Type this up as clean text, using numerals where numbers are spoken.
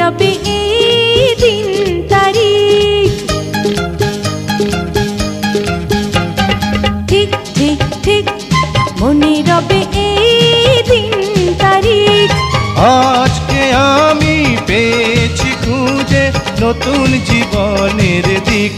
রবে এই দিন তারিখ। ঠিক ঠিক ঠিক মনে রবে এই দিন তারিখ। আজকে আমি পেয়েছি খুঁজে নতুন জীবনের দিক।